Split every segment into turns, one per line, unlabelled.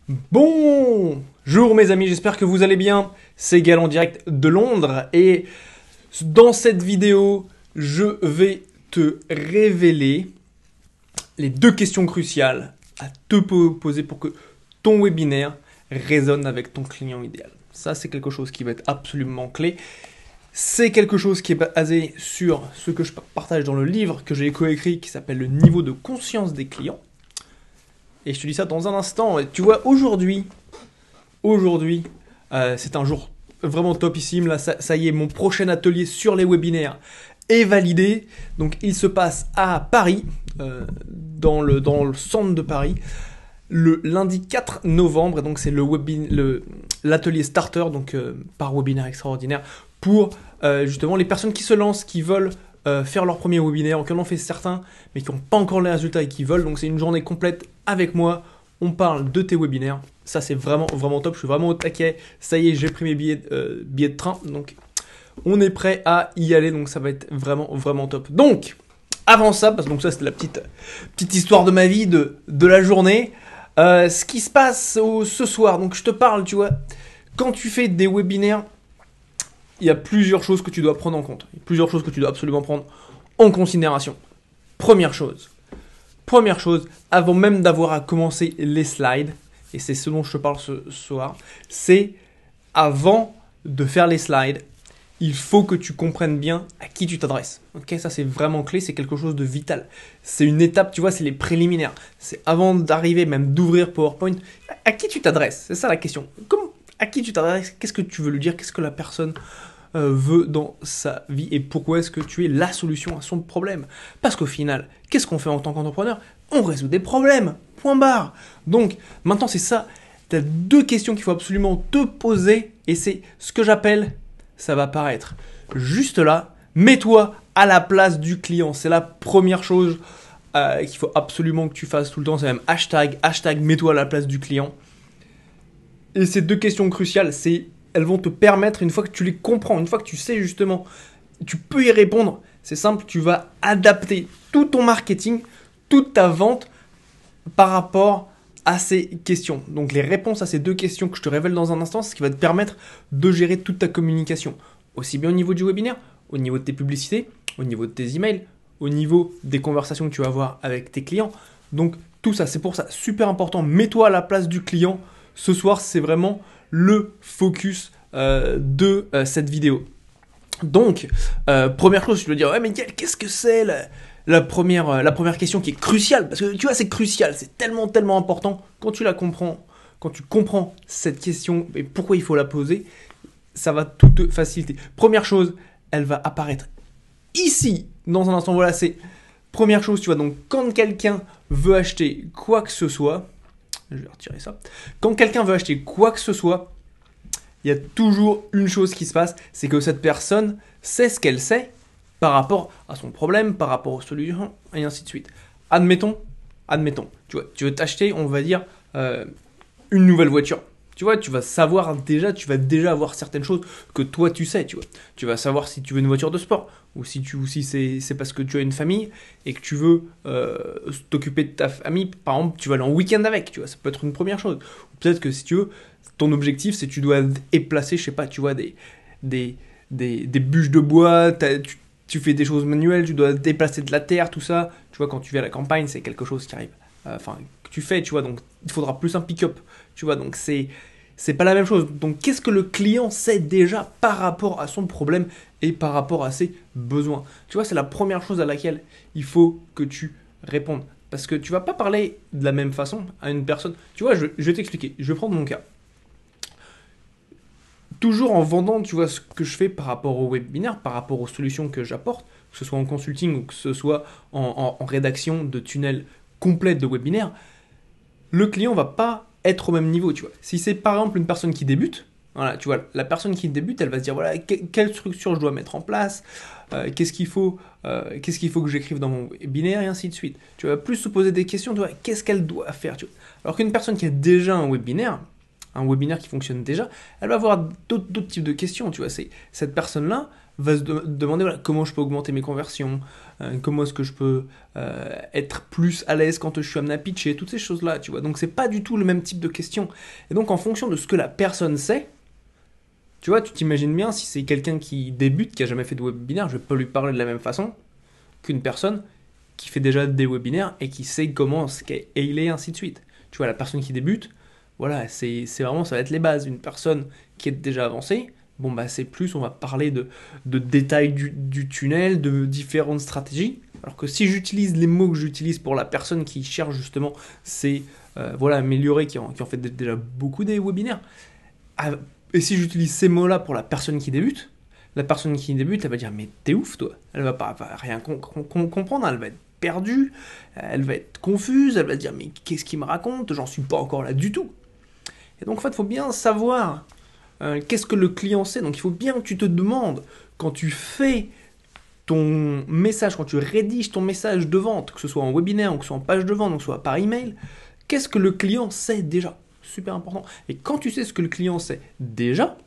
Bonjour mes amis, j'espère que vous allez bien. C'est Gal en direct de Londres et dans cette vidéo, je vais te révéler les deux questions cruciales à te poser pour que ton webinaire résonne avec ton client idéal. Ça, c'est quelque chose qui va être absolument clé. C'est quelque chose qui est basé sur ce que je partage dans le livre que j'ai coécrit qui s'appelle Le niveau de conscience des clients. Et je te dis ça dans un instant. Tu vois, aujourd'hui, c'est un jour vraiment topissime. Là, ça y est, mon prochain atelier sur les webinaires est validé. Donc, il se passe à Paris, dans le centre de Paris, le lundi 4 novembre. Et donc, c'est l'atelier starter, donc par webinaire extraordinaire, pour justement les personnes qui se lancent, qui veulent faire leur premier webinaire, qui en ont fait certains, mais qui n'ont pas encore les résultats et qui veulent. Donc c'est une journée complète avec moi. On parle de tes webinaires. Ça c'est vraiment top. Je suis vraiment au taquet. Ça y est, j'ai pris mes billets de train. Donc on est prêt à y aller. Donc ça va être vraiment top. Donc avant ça, parce que donc ça c'était la petite histoire de ma vie, de la journée. Ce qui se passe ce soir. Donc je te parle, tu vois, quand tu fais des webinaires, il y a plusieurs choses que tu dois prendre en compte. Il y a plusieurs choses que tu dois absolument prendre en considération. Première chose, avant même d'avoir à commencer les slides, et c'est ce dont je te parle ce soir, c'est avant de faire les slides, il faut que tu comprennes bien à qui tu t'adresses. Ok, ça c'est vraiment clé, c'est quelque chose de vital. C'est une étape, tu vois, c'est les préliminaires. C'est avant d'arriver, même d'ouvrir PowerPoint, à qui tu t'adresses. C'est ça la question. À qui tu t'adresses? Qu'est-ce que tu veux lui dire? Qu'est-ce que la personne veut dans sa vie et pourquoi est-ce que tu es la solution à son problème? Parce qu'au final, qu'est-ce qu'on fait en tant qu'entrepreneur? On résout des problèmes, point barre. Donc maintenant c'est ça, tu as deux questions qu'il faut absolument te poser et c'est ce que j'appelle, ça va paraître juste là, mets-toi à la place du client. C'est la première chose qu'il faut absolument que tu fasses tout le temps, c'est même hashtag mets-toi à la place du client. Et ces deux questions cruciales, elles vont te permettre, une fois que tu les comprends, une fois que tu sais justement, tu peux y répondre, c'est simple, tu vas adapter tout ton marketing, toute ta vente par rapport à ces questions. Donc les réponses à ces deux questions que je te révèle dans un instant, c'est ce qui va te permettre de gérer toute ta communication, aussi bien au niveau du webinaire, au niveau de tes publicités, au niveau de tes emails, au niveau des conversations que tu vas avoir avec tes clients. Donc tout ça, c'est pour ça, super important, mets-toi à la place du client. Ce soir, c'est vraiment le focus de cette vidéo. Donc, première chose, tu dois dire, ouais, mais qu'est-ce que c'est la première question qui est cruciale? Parce que tu vois, c'est crucial, c'est tellement important. Quand tu la comprends, quand tu comprends cette question et pourquoi il faut la poser, ça va tout te faciliter. Première chose, elle va apparaître ici, dans un instant. Voilà, c'est première chose, tu vois. Donc, quand quelqu'un veut acheter quoi que ce soit, je vais retirer ça. Quand quelqu'un veut acheter quoi que ce soit, il y a toujours une chose qui se passe, c'est que cette personne sait ce qu'elle sait par rapport à son problème, par rapport aux solutions, et ainsi de suite. Admettons, tu veux t'acheter, on va dire, une nouvelle voiture. Tu vois, tu vas déjà avoir certaines choses que toi tu sais, tu vois. Tu vas savoir si tu veux une voiture de sport, ou si c'est parce que tu as une famille et que tu veux t'occuper de ta famille, par exemple, tu vas aller en week-end avec, tu vois, ça peut être une première chose. Ou peut-être que si tu veux, ton objectif c'est que tu dois déplacer, je sais pas, tu vois, des bûches de bois, tu fais des choses manuelles, tu dois déplacer de la terre, tout ça. Tu vois, quand tu vis à la campagne, c'est quelque chose qui arrive, que tu fais, tu vois, donc il faudra plus un pick-up, tu vois, donc c'est pas la même chose. Donc qu'est-ce que le client sait déjà par rapport à son problème et par rapport à ses besoins? Tu vois, c'est la première chose à laquelle il faut que tu répondes. Parce que tu vas pas parler de la même façon à une personne. Tu vois, je vais t'expliquer. Je vais prendre mon cas. Toujours en vendant, tu vois, ce que je fais par rapport au webinaire, par rapport aux solutions que j'apporte, que ce soit en consulting ou que ce soit en rédaction de tunnels complets de webinaires, le client va pas être au même niveau, tu vois. Si c'est par exemple une personne qui débute, voilà, tu vois, la personne qui débute, elle va se dire, voilà, quelle structure je dois mettre en place, qu'est-ce qu'il faut que j'écrive dans mon webinaire, et ainsi de suite. Tu vas plus se poser des questions, tu vois, qu'est-ce qu'elle doit faire, tu vois. Alors qu'une personne qui a déjà un webinaire qui fonctionne déjà, elle va avoir d'autres types de questions, tu vois. Cette personne-là va se demander voilà, comment je peux augmenter mes conversions, comment est-ce que je peux être plus à l'aise quand je suis amené à pitcher, toutes ces choses-là, tu vois. Donc c'est pas du tout le même type de question. Et donc en fonction de ce que la personne sait, tu vois, tu t'imagines bien si c'est quelqu'un qui débute, qui a jamais fait de webinaire, je vais pas lui parler de la même façon qu'une personne qui fait déjà des webinaires et qui sait comment scaler, ainsi de suite. Tu vois, la personne qui débute, voilà, c'est vraiment, ça va être les bases. Une personne qui est déjà avancée, bon bah c'est plus, on va parler de détails du tunnel, de différentes stratégies. Alors que si j'utilise les mots que j'utilise pour la personne qui cherche justement, c'est voilà, améliorer, qui en fait déjà beaucoup des webinaires. Et si j'utilise ces mots-là pour la personne qui débute, elle va dire mais t'es ouf toi. Elle va pas va rien comprendre, elle va être perdue, elle va être confuse, elle va se dire mais qu'est-ce qu'il me raconte, j'en suis pas encore là du tout. Et donc en fait il faut bien savoir qu'est-ce que le client sait. Donc il faut bien que tu te demandes quand tu fais ton message, quand tu rédiges ton message de vente, que ce soit en webinaire ou que ce soit en page de vente, ou que ce soit par email, qu'est-ce que le client sait déjà. Super important. Et quand tu sais ce que le client sait déjà,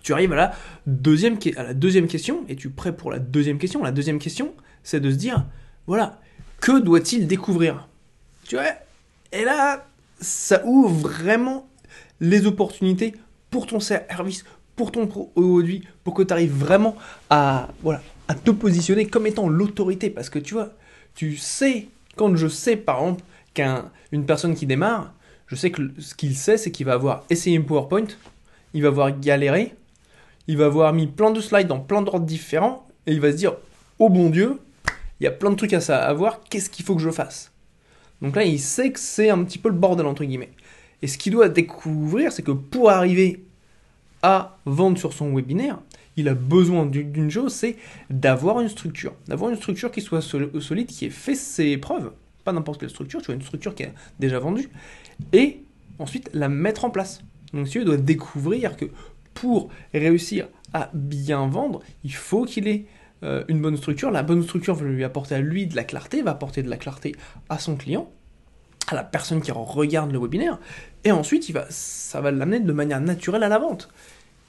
tu arrives à la deuxième question, et tu es prêt pour la deuxième question. La deuxième question, c'est de se dire, voilà, que doit-il découvrir? Tu vois? Et là, ça ouvre vraiment les opportunités pour ton service, pour ton produit, pour que tu arrives vraiment à, voilà, à te positionner comme étant l'autorité. Parce que tu vois, tu sais, quand je sais par exemple qu'une personne qui démarre, je sais que ce qu'il sait, c'est qu'il va avoir essayé une PowerPoint, il va avoir galéré, il va avoir mis plein de slides dans plein d'ordres différents, et il va se dire, oh bon Dieu, il y a plein de trucs à voir, qu'est-ce qu'il faut que je fasse? Donc là, il sait que c'est un petit peu le bordel, entre guillemets. Et ce qu'il doit découvrir, c'est que pour arriver à vendre sur son webinaire, il a besoin d'une chose, c'est d'avoir une structure. D'avoir une structure qui soit solide, qui ait fait ses preuves. Pas n'importe quelle structure, tu vois, une structure qui est déjà vendue. Et ensuite, la mettre en place. Donc, si il doit découvrir que pour réussir à bien vendre, il faut qu'il ait une bonne structure. La bonne structure va lui apporter à lui de la clarté, va apporter de la clarté à son client, à la personne qui regarde le webinaire, et ensuite ça va l'amener de manière naturelle à la vente.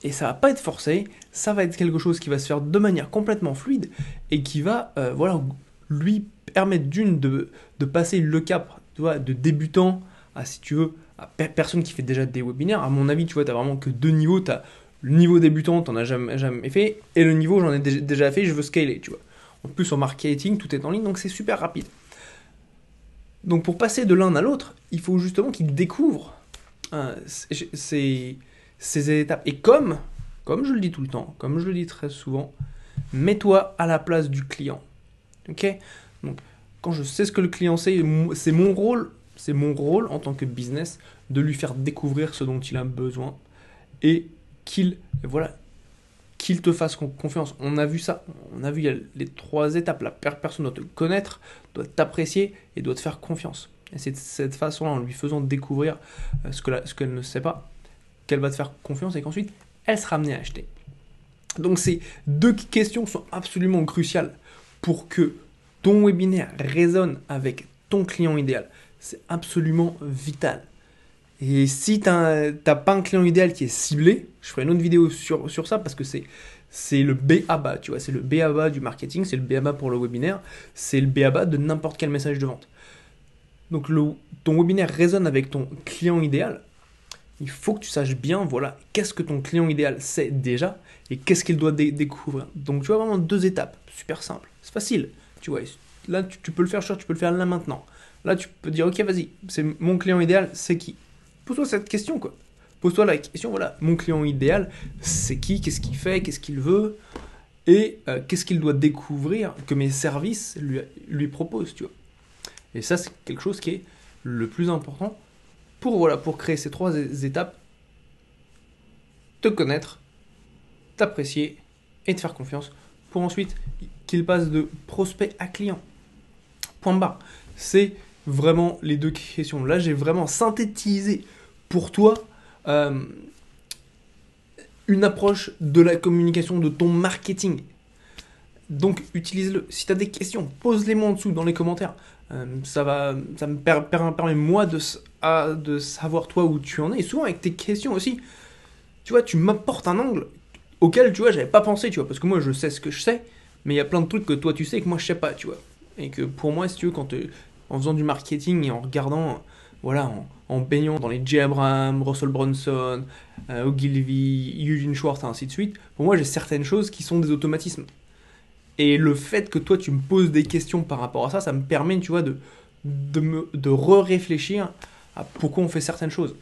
Et ça va pas être forcé, ça va être quelque chose qui va se faire de manière complètement fluide et qui va voilà, lui permettre de passer le cap, tu vois, de débutant à, si tu veux, à personne qui fait déjà des webinaires. À mon avis, tu vois, tu as vraiment que deux niveaux. Tu as le niveau débutant, tu n'en as jamais fait, et le niveau j'en ai déjà fait, je veux scaler, tu vois. En plus, en marketing, tout est en ligne, donc c'est super rapide. Donc pour passer de l'un à l'autre, il faut justement qu'il découvre ces étapes. Et comme je le dis tout le temps, comme je le dis très souvent, mets-toi à la place du client. Ok? Donc quand je sais ce que le client sait, c'est mon rôle en tant que business de lui faire découvrir ce dont il a besoin et qu'il te fasse confiance. On a vu ça, il y a les trois étapes. La personne doit te connaître, doit t'apprécier et doit te faire confiance. Et c'est de cette façon-là, en lui faisant découvrir ce qu'elle ne sait pas, qu'elle va te faire confiance et qu'ensuite, elle sera amenée à acheter. Donc ces deux questions sont absolument cruciales pour que ton webinaire résonne avec ton client idéal. C'est absolument vital. Et si t'as pas un client idéal qui est ciblé, je ferai une autre vidéo sur ça parce que c'est le B.A.B.A, tu vois, c'est le B.A.B.A du marketing, c'est le B.A.B.A pour le webinaire, c'est le B.A.B.A de n'importe quel message de vente. Donc ton webinaire résonne avec ton client idéal, il faut que tu saches bien, voilà, qu'est-ce que ton client idéal sait déjà et qu'est-ce qu'il doit découvrir. Donc tu as vraiment deux étapes, super simple, c'est facile, tu vois, là tu peux le faire, tu peux le faire là maintenant. Là tu peux dire, ok vas-y, c'est mon client idéal, c'est qui? Pose-toi cette question, quoi. Pose-toi la question, voilà, mon client idéal, c'est qui, qu'est-ce qu'il fait, qu'est-ce qu'il veut, et qu'est-ce qu'il doit découvrir que mes services lui proposent, tu vois. Et ça, c'est quelque chose qui est le plus important pour créer ces trois étapes, te connaître, t'apprécier et te faire confiance, pour ensuite qu'il passe de prospect à client. Point barre. C'est vraiment les deux questions. Là, j'ai vraiment synthétisé pour toi une approche de la communication, de ton marketing. Donc utilise-le. Si tu as des questions, pose-les-moi en dessous dans les commentaires. Ça me permet moi de savoir toi où tu en es. Et souvent avec tes questions aussi, tu vois, tu m'apportes un angle auxquels, tu vois, j'avais pas pensé, tu vois, parce que moi, je sais ce que je sais, mais il y a plein de trucs que toi, tu sais et que moi, je sais pas, tu vois. Et que pour moi, si tu veux, en faisant du marketing et en regardant, voilà, en baignant dans les Jay Abraham, Russell Brunson, Ogilvy, Eugene Schwartz, et ainsi de suite, pour moi, j'ai certaines choses qui sont des automatismes. Et le fait que toi, tu me poses des questions par rapport à ça, ça me permet, tu vois, de re-réfléchir à pourquoi on fait certaines choses.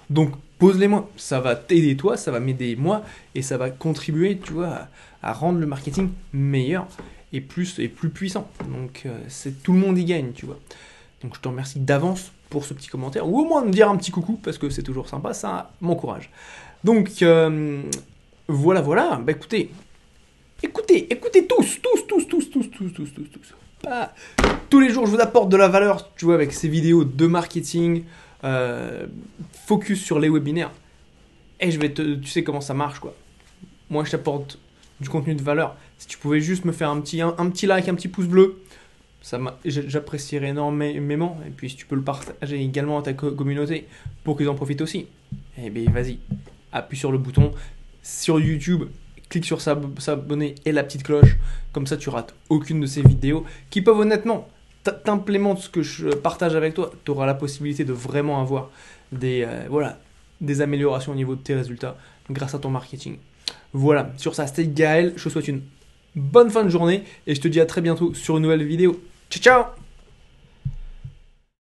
Donc, pose-les-moi. Ça va t'aider toi, ça va m'aider moi, et ça va contribuer, tu vois, à rendre le marketing meilleur et plus puissant. Donc, tout le monde y gagne, tu vois. Donc, je te remercie d'avance pour ce petit commentaire, ou au moins de me dire un petit coucou, parce que c'est toujours sympa, ça m'encourage. Donc, voilà. Bah écoutez, écoutez tous. Ah, tous les jours, je vous apporte de la valeur, tu vois, avec ces vidéos de marketing, focus sur les webinaires. Et tu sais comment ça marche, quoi. Moi, je t'apporte du contenu de valeur. Si tu pouvais juste me faire un petit like, un petit pouce bleu, j'apprécierais énormément. Et puis, si tu peux le partager également à ta communauté pour qu'ils en profitent aussi, eh bien, vas-y, appuie sur le bouton. Sur YouTube, clique sur s'abonner et la petite cloche. Comme ça, tu rates aucune de ces vidéos qui peuvent honnêtement t'implémenter ce que je partage avec toi. Tu auras la possibilité de vraiment avoir des améliorations au niveau de tes résultats grâce à ton marketing. Voilà, sur ça, c'était Gaël. Je te souhaite une bonne fin de journée et je te dis à très bientôt sur une nouvelle vidéo. Ciao, ciao!